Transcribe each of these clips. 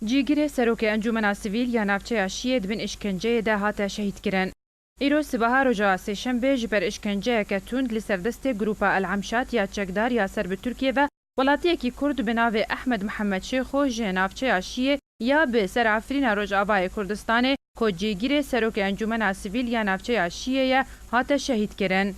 جیگیر سروک انجمن سیویل یا نافچه شیعه دبن اشکنجه ده هات شهید کرن. ایرو سبها رجا سهشنبه جبر اشکنجه که تند لسردست گروپا العمشات یا چکدار یا سرب ترکیه و ولاتی کی کرد بناو احمد محمد شیخو جنافچه شیعه یا به سر عفرین روجاوای کردستان کو جیگیر سروک انجمن سیویل یا نافچه شیعه هات شهید کرن.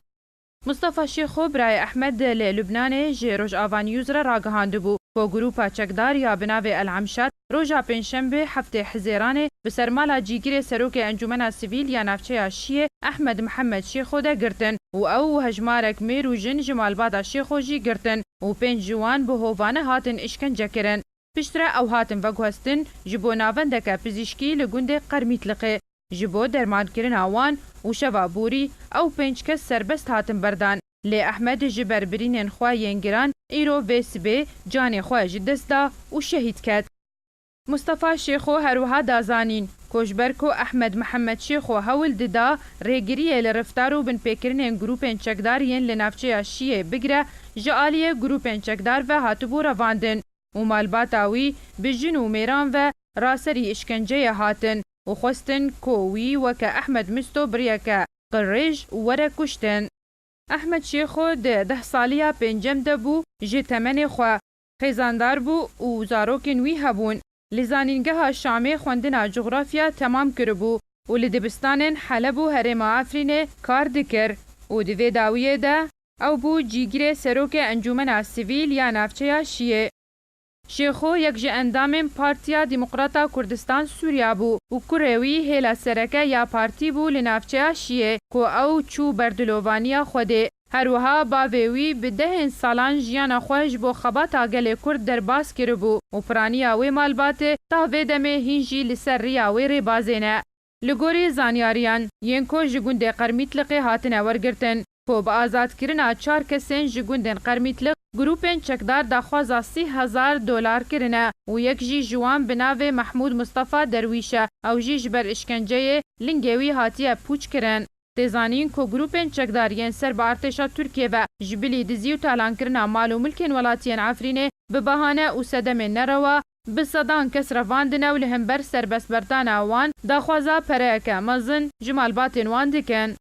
مصطفى شیخو برای احمد لبنان جه روجاوا نیوز را راگهاند بو کو گروپا چکدار یا بناو العمشات روجا پنجشنبه هفته حزیران بسرمالا جیگیر سروک انجمن سیویل یا نافچه شیعه احمد محمد شیخو ده گرتن و او هجمارک میرو جن جمالبادا شیخو جی گرتن و پنج جوان به هوانه هاتن اشکنجه کرن. پشتره او هاتن وگوهستن جبو ناوندک پزیشکی لگنده قرمیتلقه جبو درمان کرن آوان و شوابوری او پنج کس سربست هاتن بردان. لی احمد جبر برینن خواه ینگران ایرو ویسبه جان خواه جدست دا و شهید کد. مصطفى شیخو هروها دازانین کوشبرکو احمد محمد شیخو هول ددا ریگریه لرفتارو بن پیکرین گروپن چکدارین لنافچه شیعه بگره جعالیه گروپن چکدار و هاتبو رواندن و مالباتاوی بجن و میران و راسری اشکنجه هاتن و خواستن کووی وکا احمد مستو بریکا قریج وره کشتن. احمد شیخو ده سالیا پنجم دبو جه تمن خواه خیزاندار بو و زاروکن وی هبون. لزانینگه شامی خوندن جغرافیا تمام کربو و لدبستان حلب و هرم آفرین کار دکر و دوی داویه ده او بو جیگیر سروک انجمن سیویل یا نافچه شیعه. شیخو یک جه اندام پارتیا دموکراتا کردستان سوریا بو و کروی هیلا سرکه یا پارتی بو لنافچه شیعه کو او چو بردلووانیا خوده. هروها باویوی به 10 سالان جیانا خوش بو خبات آگل کرد در باز کربو و پرانی آوی مالبات تا ویدمه هینجی لسر ریاوی ری بازینه. لگوری زانیاریان ینکو جگوند قرمیتلقی هاتن ورگرتن کو با آزاد کرنا 4 کسین جگوندن قرمیتلق گروپن چکدار داخوازا $30,000 کرنه و یک جی جوان بناو محمود مصطفى درویشه او جی جبر اشکنجه لنگوی هاتیه پوچ کرن. تزانین کو گروپن چکدارین سر با ارتشا ترکیه و جبلی دزی و تالان کرنا مال و ملکن ولاتین عفرینه به بهانه و صدم نروا به صدان کس رواندنه و لهمبر سر بس بردان آوان داخوازا پره که مزن جمال باتن وان دکن.